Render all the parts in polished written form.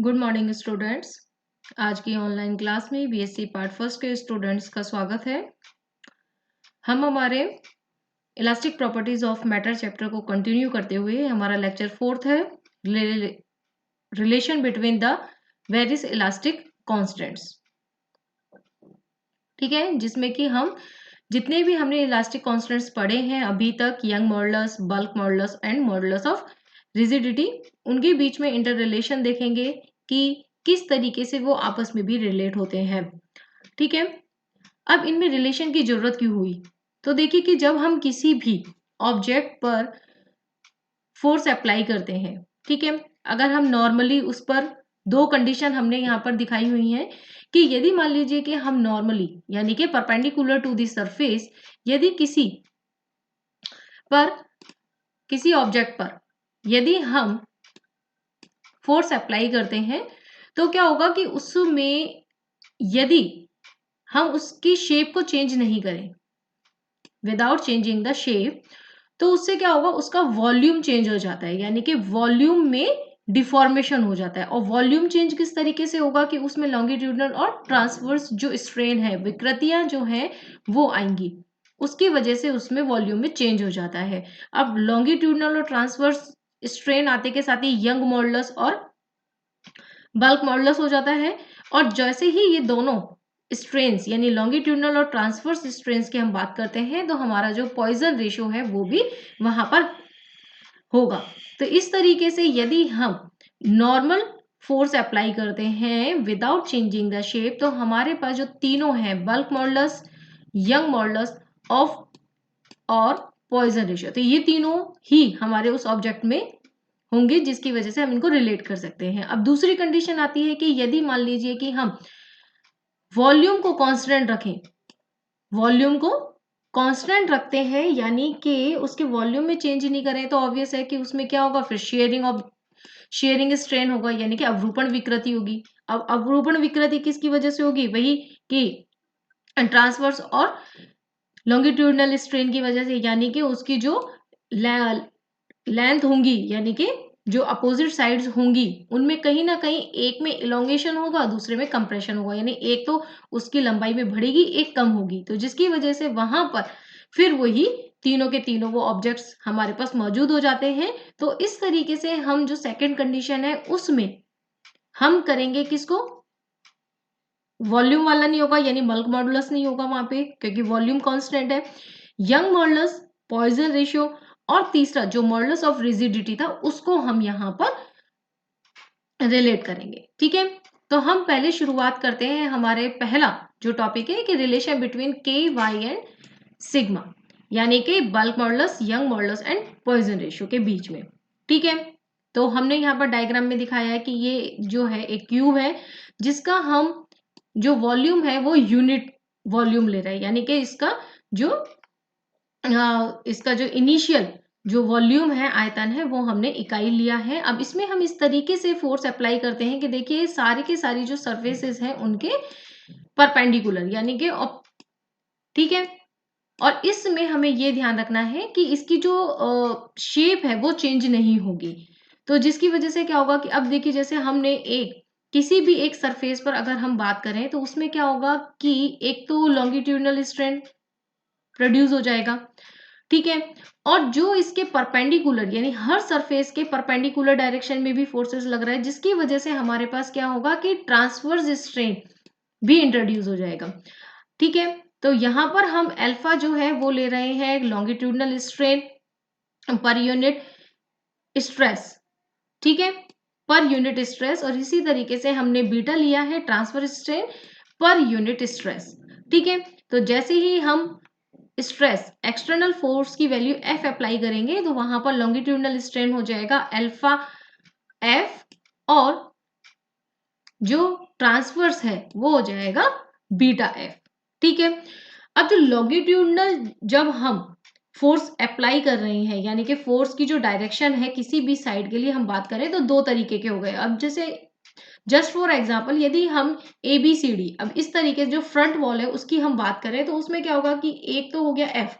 Good morning students. आज की online class में बीएससी पार्ट फर्स्ट के स्टूडेंट्स का स्वागत है। हम हमारे elastic properties of matter chapter को कंटिन्यू करते हुए हमारा लेक्चर फोर्थ है, relation between the various elastic constants. ठीक है, जिसमें कि हम जितने भी हमने इलास्टिक कांस्टेंट्स पढ़े हैं अभी तक, young modulus, bulk modulus and modulus of rigidity, उनके बीच में इंटर रिलेशन देखेंगे कि किस तरीके से वो आपस में भी रिलेट होते हैं। ठीक है, अब इनमें रिलेशन की जरूरत क्यों हुई? तो देखिए कि जब हम किसी भी ऑब्जेक्ट पर फोर्स अप्लाई करते हैं, ठीक है, अगर हम नॉर्मली उस पर दो कंडीशन हमने यहाँ पर दिखाई हुई हैं कि यदि मान लीजिए कि हम नॉर्मली यानी कि परपेंडिकुलर टू द सरफेस यदि किसी ऑब्जेक्ट पर यदि हम फोर्स अप्लाई करते हैं तो क्या होगा कि उसमें यदि हम उसकी शेप को चेंज नहीं करें विदाउट चेंजिंग द शेप, तो उससे क्या होगा, उसका वॉल्यूम चेंज हो जाता है, यानी कि वॉल्यूम में डिफॉर्मेशन हो जाता है। और वॉल्यूम चेंज किस तरीके से होगा कि उसमें लॉन्गिट्यूडनल और ट्रांसवर्स जो स्ट्रेन है, विकृतियां जो हैं वो आएंगी, उसकी वजह से उसमें वॉल्यूम में चेंज हो जाता है। अब लॉन्गिट्यूडनल और ट्रांसवर्स स्ट्रेन आते के साथ ही यंग मॉडुलस और बल्क मॉडुलस हो जाता है। और जैसे ही ये दोनों स्ट्रेन्स यानी लॉन्गिट्यूडनल और ट्रांसवर्स स्ट्रेन्स की हम बात करते हैं तो हमारा जो पॉइजन रेशियो है वो भी वहां पर होगा। तो इस तरीके से यदि हम नॉर्मल फोर्स अप्लाई करते हैं विदाउट चेंजिंग द शेप, तो हमारे पास जो तीनों हैं, bulk modulus, Young modulus of और पॉइजन रेशियो, तो ये तीनों ही हमारे उस ऑब्जेक्ट में होंगे, जिसकी वजह से हम इनको रिलेट कर सकते हैं। अब दूसरी कंडीशन आती है कि यदि मान लीजिए कि हम वॉल्यूम को कांस्टेंट रखें, वॉल्यूम को कांस्टेंट रखते हैं यानी कि उसके वॉल्यूम में चेंज नहीं करें, तो ऑब्वियस है कि उसमें क्या होगा, फिर शेयरिंग स्ट्रेन होगा, यानी कि अवरूपण विकृति होगी। अब अवरूपण विकृति किसकी वजह से होगी? वही कि ट्रांसवर्स और लॉन्गिट्यूडनल स्ट्रेन की वजह से, यानी कि उसकी जो लेंथ होंगी, यानी कि जो अपोजिट साइड्स होंगी, उनमें कहीं ना कहीं एक में इलोंगेशन होगा, दूसरे में कंप्रेशन होगा, यानी एक तो उसकी लंबाई में बढ़ेगी, एक कम होगी, तो जिसकी वजह से वहां पर फिर वही तीनों के तीनों वो ऑब्जेक्ट्स हमारे पास मौजूद हो जाते हैं। तो इस तरीके से हम जो सेकंड कंडीशन है उसमें हम करेंगे किसको, वॉल्यूम वाला नहीं होगा, यानी बल्क मॉडुलस नहीं होगा वहां पे, क्योंकि वॉल्यूम कांस्टेंट है। यंग मॉडुलस, पॉइजन रेशियो, और तीसरा जो मॉडुलस ऑफ रिजिडिटी था उसको हम यहाँ पर रिलेट करेंगे। ठीक है, तो हम पहले शुरुआत करते हैं, हमारे पहला जो टॉपिक है कि रिलेशन बिटवीन के, वाई एंड सिग्मा, यानी कि bulk modulus, Young modulus and poison ratio के बीच में। ठीक है, तो हमने यहाँ पर डायग्राम में दिखाया है कि ये जो है एक क्यूब है जिसका हम जो वॉल्यूम है वो यूनिट वॉल्यूम ले रहे हैं, यानी कि इसका जो इनिशियल जो वॉल्यूम है, आयतन है, वो हमने इकाई लिया है। अब इसमें हम इस तरीके से फोर्स अप्लाई करते हैं कि देखिए सारी के सारी जो सरफेसेस हैं उनके परपेंडिकुलर, यानी कि ठीक है, और इसमें हमें ये ध्यान रखना है कि इसकी जो शेप है वो चेंज नहीं होगी। तो जिसकी वजह से क्या होगा कि अब देखिए जैसे हमने किसी भी एक सरफेस पर अगर हम बात करें तो उसमें क्या होगा कि एक तो लॉन्गिट्यूडनल स्ट्रेन प्रोड्यूस हो जाएगा, ठीक है, और जो इसके परपेंडिकुलर यानी हर सरफेस के परपेंडिकुलर डायरेक्शन में भी फोर्सेस लग रहा है, जिसकी वजह से हमारे पास क्या होगा कि ट्रांसवर्स स्ट्रेन भी इंट्रोड्यूस हो जाएगा। ठीक है, तो यहां पर हम अल्फा जो है वो ले रहे हैं longitudinal strain per unit stress, ठीक है, पर यूनिट स्ट्रेस, और इसी तरीके से हमने बीटा लिया है transfer strain per unit stress. ठीक है, तो जैसे ही हम स्ट्रेस एक्सटर्नल फोर्स की वैल्यू एफ अप्लाई करेंगे तो वहां पर लॉन्गिट्यूडनल स्ट्रेन हो जाएगा अल्फा एफ, और जो ट्रांसवर्स है वो हो जाएगा बीटा एफ। ठीक है, अब जो लॉन्गिट्यूडनल जब हम फोर्स अप्लाई कर रहे हैं, यानी कि फोर्स की जो डायरेक्शन है किसी भी साइड के लिए हम बात करें तो दो तरीके के हो गए। अब जैसे जस्ट फॉर एग्जाम्पल यदि हम ए बी सी डी, अब इस तरीके से जो फ्रंट वॉल है उसकी हम बात करें तो उसमें क्या होगा कि एक तो हो गया एफ,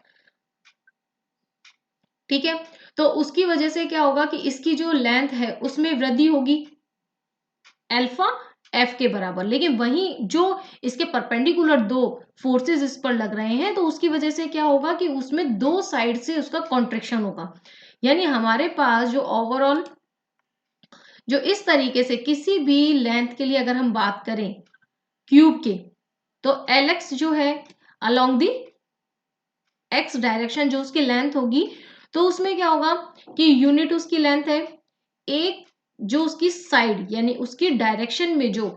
ठीक है, तो उसकी वजह से क्या होगा कि इसकी जो लेंथ है उसमें वृद्धि होगी, अल्फा एफ के बराबर। लेकिन वहीं जो इसके परपेंडिकुलर दो फोर्सेस इस पर लग रहे हैं तो उसकी वजह से क्या होगा कि उसमें दो साइड से उसका कॉन्ट्रैक्शन होगा। यानी हमारे पास जो ओवरऑल जो इस तरीके से किसी भी लेंथ के लिए अगर हम बात करें क्यूब के, तो एलएक्स जो है अलोंग दी एक्स डायरेक्शन जो उसकी लेंथ होगी, तो उसमें क्या होगा कि यूनिट उसकी लेंथ है, एक जो उसकी साइड यानी उसकी डायरेक्शन में जो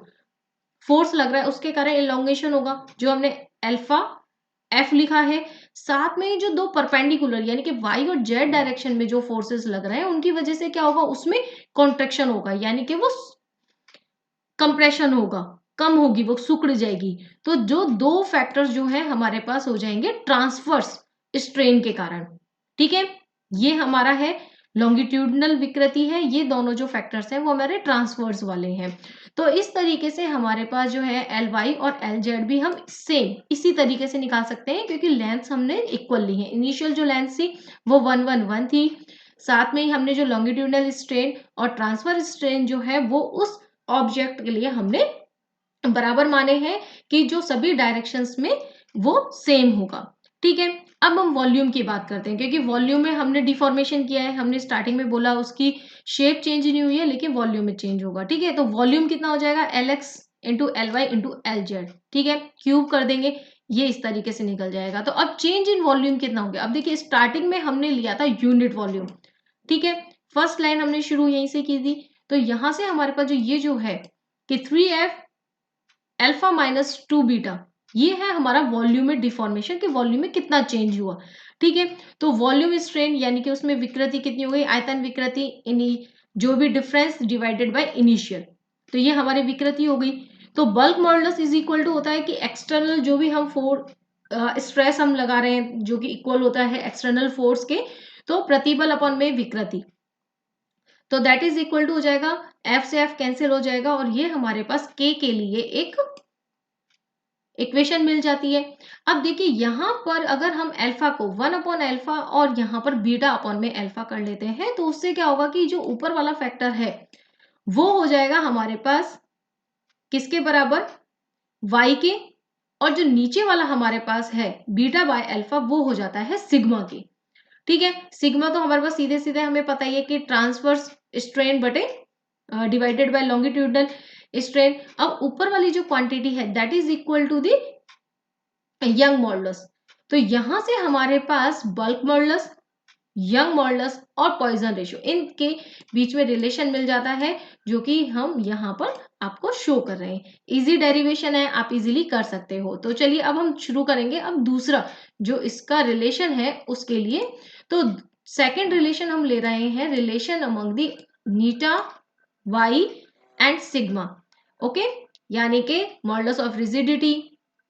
फोर्स लग रहा है उसके कारण इलोंगेशन होगा, जो हमने अल्फा एफ लिखा है। साथ में जो दो परपेंडिकुलर यानी कि वाई और जेड डायरेक्शन में जो फोर्सेस लग रहे हैं उनकी वजह से क्या होगा, उसमें कॉन्ट्रेक्शन होगा, यानी कि वो कंप्रेशन होगा, कम होगी, वो सिकुड़ जाएगी। तो जो दो फैक्टर्स जो है हमारे पास हो जाएंगे ट्रांसवर्स स्ट्रेन के कारण। ठीक है, ये हमारा है लॉन्गिट्यूडनल विकृति है, ये दोनों जो फैक्टर्स हैं वो हमारे ट्रांसवर्स वाले हैं। तो इस तरीके से हमारे पास जो है एल वाई और एल जेड भी हम सेम इसी तरीके से निकाल सकते हैं, क्योंकि लेंथ हमने इक्वल ली है। इनिशियल जो लेंथ थी वो 111 थी, साथ में ही हमने जो लॉन्गिट्यूडनल स्ट्रेन और ट्रांसफर स्ट्रेन जो है वो उस ऑब्जेक्ट के लिए हमने बराबर माने हैं कि जो सभी डायरेक्शंस में वो सेम होगा। ठीक है, अब हम वॉल्यूम की बात करते हैं, क्योंकि वॉल्यूम में हमने डिफॉर्मेशन किया है, हमने स्टार्टिंग में बोला उसकी शेप चेंज नहीं हुई है लेकिन वॉल्यूम में चेंज होगा। ठीक है, तो वॉल्यूम कितना हो जाएगा, L x into L y into L z. ठीक है, क्यूब कर देंगे, ये इस तरीके से निकल जाएगा। तो अब चेंज इन वॉल्यूम कितना हो गया, अब देखिए स्टार्टिंग में हमने लिया था यूनिट वॉल्यूम। ठीक है, फर्स्ट लाइन हमने शुरू यहीं से की थी, तो यहां से हमारे पास जो ये जो है कि 3f अल्फा माइनस 2 बीटा, ये है हमारा वॉल्यूम में डिफॉर्मेशन कि वॉल्यूम में कितना चेंज हुआ। ठीक है, तो वॉल्यूम स्ट्रेन यानी कि उसमें विकृति कितनी हो गई, आयतन विकृति, जो भी डिफरेंस डिवाइडेड बाय इनिशियल, तो ये हमारी विकृति हो गई। तो bulk modulus is equal to होता है कि एक्सटर्नल जो भी हम स्ट्रेस हम लगा रहे हैं जो कि इक्वल होता है एक्सटर्नल फोर्स के, तो प्रतिबल अपॉन में विकृति, तो दैट इज इक्वल टू हो जाएगा एफ से एफ कैंसिल हो जाएगा और ये हमारे पास के लिए एक इक्वेशन मिल जाती है। अब देखिए यहां पर अगर हम अल्फा को 1 अपॉन अल्फा और यहां पर बीटा अपॉन में अल्फा कर लेते हैं तो उससे क्या होगा कि जो ऊपर वाला फैक्टर है वो हो जाएगा हमारे पास किसके बराबर, y के, और जो नीचे वाला हमारे पास है बीटा बाय अल्फा वो हो जाता है सिग्मा के। ठीक है, सिग्मा तो हमारे पास सीधे सीधे हमें पता ही है कि ट्रांसवर्स स्ट्रेन बटे डिवाइडेड बाय लॉन्गिट्यूडनल स्ट्रेन। अब ऊपर वाली जो क्वांटिटी है that is equal to the Young modulus. तो यहां से हमारे पास बल्क मॉडुलस, यंग मॉडुलस और पॉइजन रेशियो, इनके बीच में रिलेशन मिल जाता है जो कि हम यहाँ पर आपको शो कर रहे हैं। इजी डेरिवेशन है, आप इजीली कर सकते हो। तो चलिए अब हम शुरू करेंगे अब दूसरा जो इसका रिलेशन है उसके लिए। तो सेकेंड रिलेशन हम ले रहे हैं relation among the eta y and sigma. Okay, यानी कि modulus of rigidity,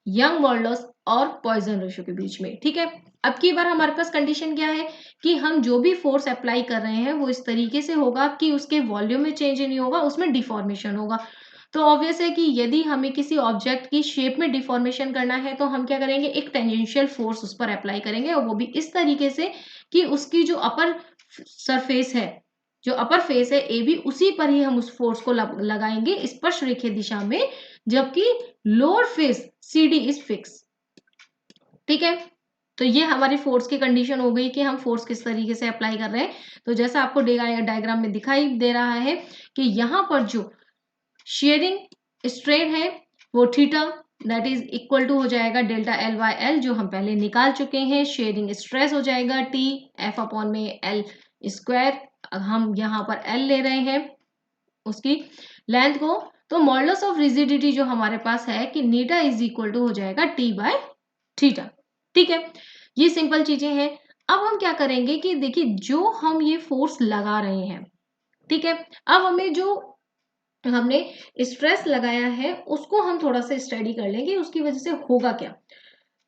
Young modulus और पॉइजन रेशियो के बीच में। ठीक है, अब की बार हमारे पास कंडीशन क्या है कि हम जो भी फोर्स अप्लाई कर रहे हैं वो इस तरीके से होगा कि उसके वॉल्यूम में चेंज नहीं होगा, उसमें डिफॉर्मेशन होगा। तो ऑब्वियस है कि यदि हमें किसी ऑब्जेक्ट की शेप में डिफॉर्मेशन करना है तो हम क्या करेंगे, एक टेंजेंशियल फोर्स उस पर अप्लाई करेंगे और वो भी इस तरीके से कि उसकी जो अपर सरफेस है, जो अपर फेस है ए बी, उसी पर ही हम उस फोर्स को लगाएंगे स्पर्श रेखीय दिशा में, जबकि lower face C D is fix. ठीक है, तो ये हमारी फोर्स की कंडीशन हो गई कि हम फोर्स किस तरीके से अप्लाई कर रहे हैं। तो जैसा आपको डायग्राम में दिखाई दे रहा है कि यहाँ पर जो शेयरिंग स्ट्रेन है वो theta that is equal to हो जाएगा डेल्टा एल बाय एल, जो हम पहले निकाल चुके हैं। शेयरिंग स्ट्रेस हो जाएगा टी एफ अपॉन में एल स्क्वायर, हम यहाँ पर एल ले रहे हैं उसकी लेंथ को। तो मॉडुलस ऑफ रिजिडिटी जो हमारे पास है कि नीटा इज इक्वल टू हो जाएगा टी बाय थीटा। ठीक है, ये सिंपल चीजें हैं। अब हम क्या करेंगे कि देखिए जो हम ये फोर्स लगा रहे हैं, ठीक है, अब हमें जो हमने स्ट्रेस लगाया है उसको हम थोड़ा सा स्टडी कर लेंगे, उसकी वजह से होगा क्या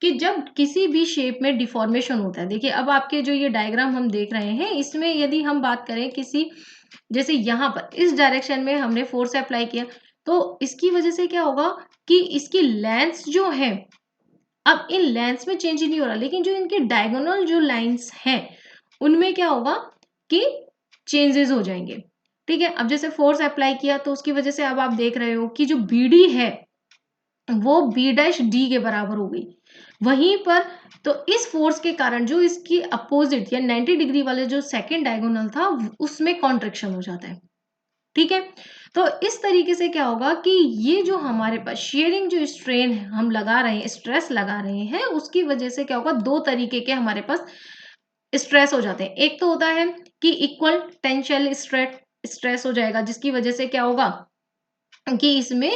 कि जब किसी भी शेप में डिफॉर्मेशन होता है, देखिए अब आपके जो ये डायग्राम हम देख रहे हैं इसमें यदि हम बात करें किसी, जैसे यहाँ पर इस डायरेक्शन में हमने फोर्स अप्लाई किया तो इसकी वजह से क्या होगा कि इसकी लेंथ जो है, अब इन लेंस में चेंज नहीं हो रहा लेकिन जो इनके डायगोनल जो लाइंस हैं उनमें क्या होगा कि चेंजेस हो जाएंगे। ठीक है। अब जैसे फोर्स अप्लाई किया तो उसकी वजह से अब आप देख रहे हो कि जो BD है वो B' के बराबर हो गई। वहीं पर तो इस फोर्स के कारण जो इसकी अपोजिट या 90 डिग्री वाले जो सेकंड डायगोनल था उसमें कॉन्ट्रैक्शन हो जाता है। ठीक है। तो इस तरीके से क्या होगा कि ये जो हमारे पास शेयरिंग जो स्ट्रेन हम लगा रहे हैं, स्ट्रेस लगा रहे हैं, उसकी वजह से क्या होगा, दो तरीके के हमारे पास स्ट्रेस हो जाते हैं। एक तो होता है कि इक्वल टेंशन स्ट्रेस हो जाएगा, जिसकी वजह से क्या होगा कि इसमें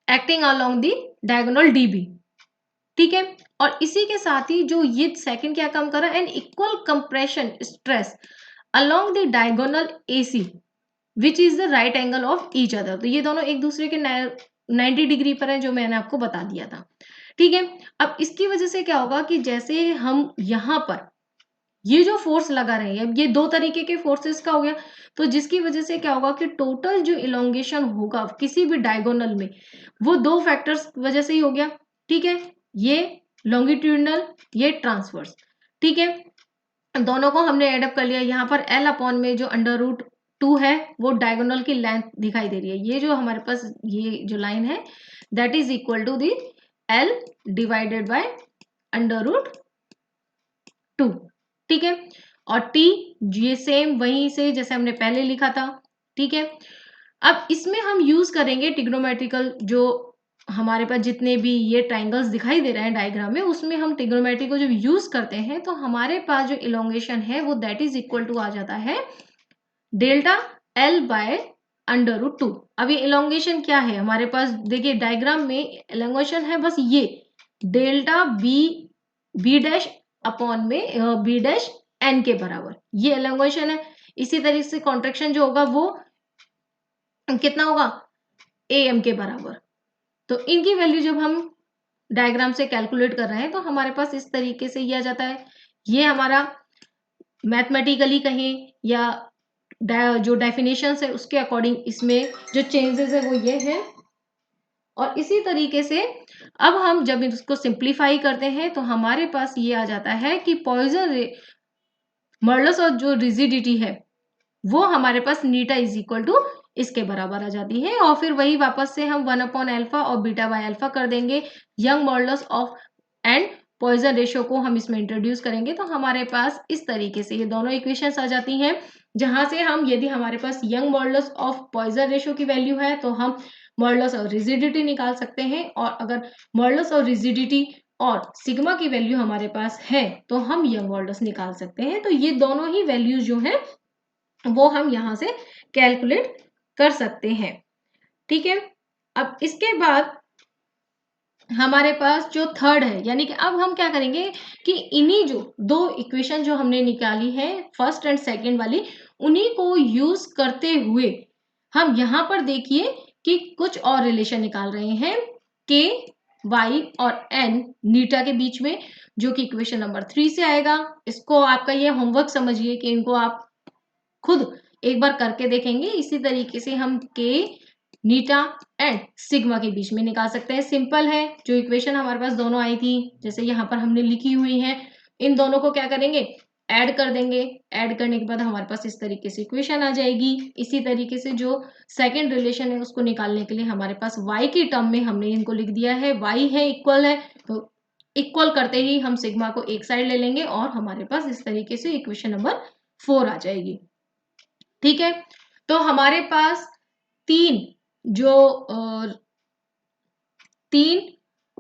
acting along the diagonal DB। ठीक है। और इसी के साथ ही जो ये सेकंड क्या काम कर रहा है, an equal compression stress along the diagonal AC which is the right angle of each other. तो ये दोनों एक दूसरे के 90 डिग्री पर है, जो मैंने आपको बता दिया था। ठीक है। अब इसकी वजह से क्या होगा कि जैसे हम यहां पर ये जो फोर्स लगा रहे हैं, अब ये दो तरीके के फोर्सेस का हो गया, तो जिसकी वजह से क्या होगा कि टोटल जो इलोंगेशन होगा किसी भी डायगोनल में, वो दो फैक्टर्स वजह से ही हो गया। ठीक है। ये लॉन्गिट्यूडनल, ये ट्रांसवर्स। ठीक है। दोनों को हमने एडअप कर लिया। यहाँ पर L/, में जो √2 है वो डायगोनल की लेंथ दिखाई दे रही है। ये जो हमारे पास ये जो लाइन है that is equal to the L divided by √2। ठीक है। और T ये सेम वहीं से जैसे हमने पहले लिखा था। ठीक है। अब इसमें हम यूज करेंगे ट्रिग्नोमेट्रिकल, जो हमारे पास जितने भी ये ट्राइंगल्स दिखाई दे रहे हैं डायग्राम में, उसमें हम ट्रिग्नोमेट्री को जब यूज करते हैं तो हमारे पास जो इलोंगेशन है वो दैट इज इक्वल टू आ जाता है डेल्टा L बाय √2। अब ये इलोंगेशन क्या है हमारे पास, देखिए डायग्राम में इलोंगेशन है बस ये डेल्टा B' में B' के बराबर ये इलोंगेशन है। इसी तरीके से कॉन्ट्रैक्शन जो होगा वो कितना होगा, AM के बराबर। तो इनकी वैल्यू जब हम डायग्राम से कैलकुलेट कर रहे हैं तो हमारे पास इस तरीके से ये आ जाता है। ये हमारा मैथमेटिकली कहें या जो डेफिनेशंस है उसके अकॉर्डिंग इसमें जो चेंजेस है वो ये है। और इसी तरीके से अब हम जब इसको सिंप्लीफाई करते हैं तो हमारे पास ये आ जाता है कि पॉइजन मॉडुलस और जो रिजिडिटी है वो हमारे पास नीटा इज इक्वल टू इसके बराबर आ जाती है। और फिर वही वापस से हम 1/α और β/α कर देंगे। Young modulus of and Poisson ratio को हम इसमें इंट्रोड्यूस करेंगे तो हमारे पास इस तरीके से ये दोनों इक्वेशंस आ जाती हैं, जहां से हम यदि हमारे पास Young modulus of Poisson ratio की वैल्यू है तो हम मॉडुलस ऑफ रिजिडिटी निकाल सकते हैं, और अगर मॉडुलस ऑफ रिजिडिटी और सिग्मा की वैल्यू हमारे पास है तो हम यंग मॉडुलस निकाल सकते हैं। तो ये दोनों ही वैल्यूज जो है वो हम यहां से कैलकुलेट कर सकते हैं। ठीक है। अब इसके बाद हमारे पास जो थर्ड है, यानी कि अब हम क्या करेंगे कि इन्हीं जो दो इक्वेशन जो हमने निकाली है फर्स्ट एंड सेकंड वाली, उन्हीं को यूज करते हुए हम यहां पर देखिए कि कुछ और रिलेशन निकाल रहे हैं K, Y और N नीटा के बीच में, जो कि इक्वेशन नंबर 3 से आएगा। इसको आपका ये होमवर्क समझिए कि इनको आप खुद एक बार करके देखेंगे। इसी तरीके से हम K, नीटा एंड सिग्मा के बीच में निकाल सकते हैं। सिंपल है, जो इक्वेशन हमारे पास दोनों आई थी जैसे यहाँ पर हमने लिखी हुई है, इन दोनों को क्या करेंगे, ऐड कर देंगे। ऐड करने के बाद हमारे पास इस तरीके से इक्वेशन आ जाएगी। इसी तरीके से जो सेकंड रिलेशन है उसको निकालने के लिए हमारे पास y की टर्म में हमने इनको लिख दिया है। y है इक्वल है तो इक्वल करते ही हम सिग्मा को एक साइड ले लेंगे और हमारे पास इस तरीके से इक्वेशन नंबर 4 आ जाएगी। ठीक है। तो हमारे पास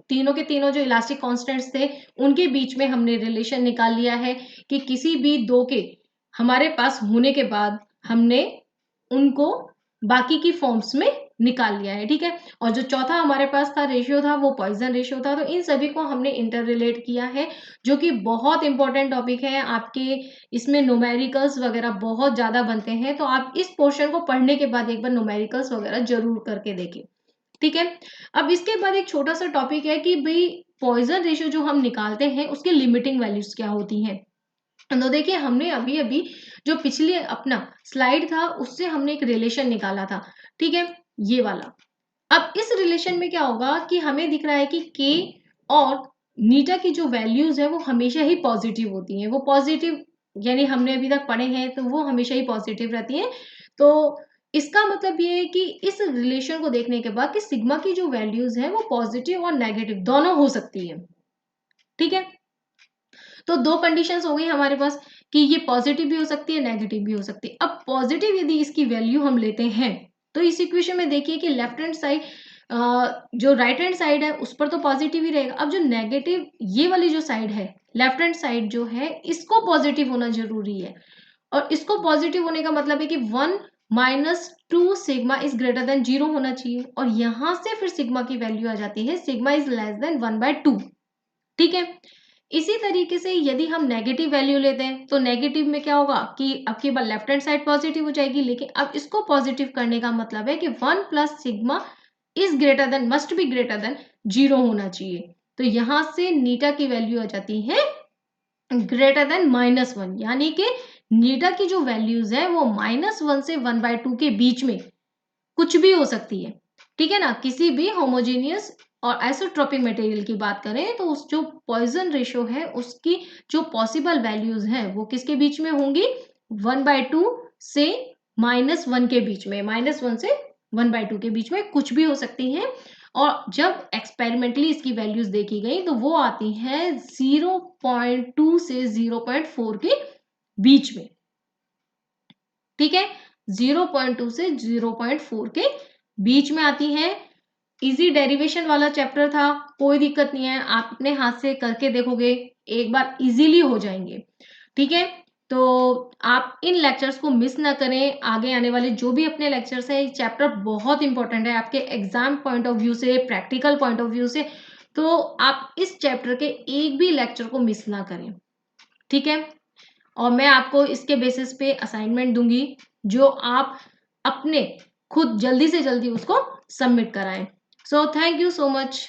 तीनों के तीनों जो इलास्टिक कांस्टेंट्स थे उनके बीच में हमने रिलेशन निकाल लिया है कि किसी भी दो के हमारे पास होने के बाद हमने उनको बाकी की फॉर्म्स में निकाल लिया है। ठीक है। और जो चौथा हमारे पास था रेशियो था वो पॉइजन रेशियो था। तो इन सभी को हमने इंटर रिलेट किया है, जो कि बहुत इंपॉर्टेंट टॉपिक है आपके। इसमें न्यूमेरिकल्स वगैरह बहुत ज्यादा बनते हैं, तो आप इस पोर्शन को पढ़ने के बाद एक बार न्यूमेरिकल्स वगैरह जरूर करके देखें। ठीक है। अब इसके बाद एक छोटा सा टॉपिक है कि भाई पॉइजन रेशियो जो हम निकालते हैं उसकी लिमिटिंग वैल्यूज क्या होती हैं। तो देखिए हमने अभी अभी जो पिछले अपना स्लाइड था उससे हमने एक रिलेशन निकाला था। ठीक है, ये वाला। अब इस रिलेशन में क्या होगा कि हमें दिख रहा है कि K और नीटा की जो वैल्यूज है वो हमेशा ही पॉजिटिव होती हैं। वो पॉजिटिव यानी हमने अभी तक पढ़े हैं तो वो हमेशा ही पॉजिटिव रहती हैं। तो इसका मतलब ये है कि इस रिलेशन को देखने के बाद कि सिग्मा की जो वैल्यूज है वो पॉजिटिव और नेगेटिव दोनों हो सकती है। ठीक है, तो दो कंडीशंस हो गई हमारे पास कि ये पॉजिटिव भी हो सकती है, नेगेटिव भी हो सकती है। अब पॉजिटिव यदि इसकी वैल्यू हम लेते हैं तो इस इक्वेशन में देखिए कि लेफ्ट हैंड साइड जो राइट हैंड साइड है उस पर तो पॉजिटिव ही रहेगा। अब जो नेगेटिव ये वाली जो साइड है, लेफ्ट हैंड साइड जो है, इसको पॉजिटिव होना जरूरी है। और इसको पॉजिटिव होने का मतलब है कि 1 minus 2 sigma is greater than 0 होना चाहिए। और यहां से फिर सिग्मा की वैल्यू आ जाती है सिग्मा इज लेस देन 1/2। ठीक है, इसी तरीके से यदि हम नेगेटिव वैल्यू लेते हैं तो नेगेटिव में क्या होगा कि अब की बार लेफ्ट हैंड साइड पॉजिटिव हो जाएगी, लेकिन अब इसको पॉजिटिव करने का मतलब है कि 1 plus sigma is greater than, must be greater than 0 होना चाहिए। तो यहां से नीटा की वैल्यू आ जाती है ग्रेटर देन -1, यानी कि नीटा की जो वैल्यूज है वो -1 से 1/2 के बीच में कुछ भी हो सकती है। ठीक है ना, किसी भी होमोजेनियस और आइसोट्रोपिक मटेरियल की बात करें तो उस जो पॉइजन रेशियो है उसकी जो पॉसिबल वैल्यूज हैं वो किसके बीच में होंगी, 1/2 से -1 के बीच में, -1 से 1/2 के बीच में कुछ भी हो सकती हैं। और जब एक्सपेरिमेंटली इसकी वैल्यूज देखी गई तो वो आती हैं 0.2 से 0.4 के बीच में। ठीक है, 0.2 से 0.4 के बीच में आती है। इजी डेरिवेशन वाला चैप्टर था, कोई दिक्कत नहीं है, आप अपने हाथ से करके देखोगे एक बार इजीली हो जाएंगे। ठीक है, तो आप इन लेक्चर्स को मिस ना करें। आगे आने वाले जो भी अपने लेक्चर्स हैं, ये चैप्टर बहुत इंपॉर्टेंट है आपके एग्जाम पॉइंट ऑफ व्यू से, प्रैक्टिकल पॉइंट ऑफ व्यू से। तो आप इस चैप्टर के एक भी लेक्चर को मिस ना करें। ठीक है, और मैं आपको इसके बेसिस पे असाइनमेंट दूंगी जो आप अपने खुद जल्दी से जल्दी उसको सबमिट कराएं। So thank you so much.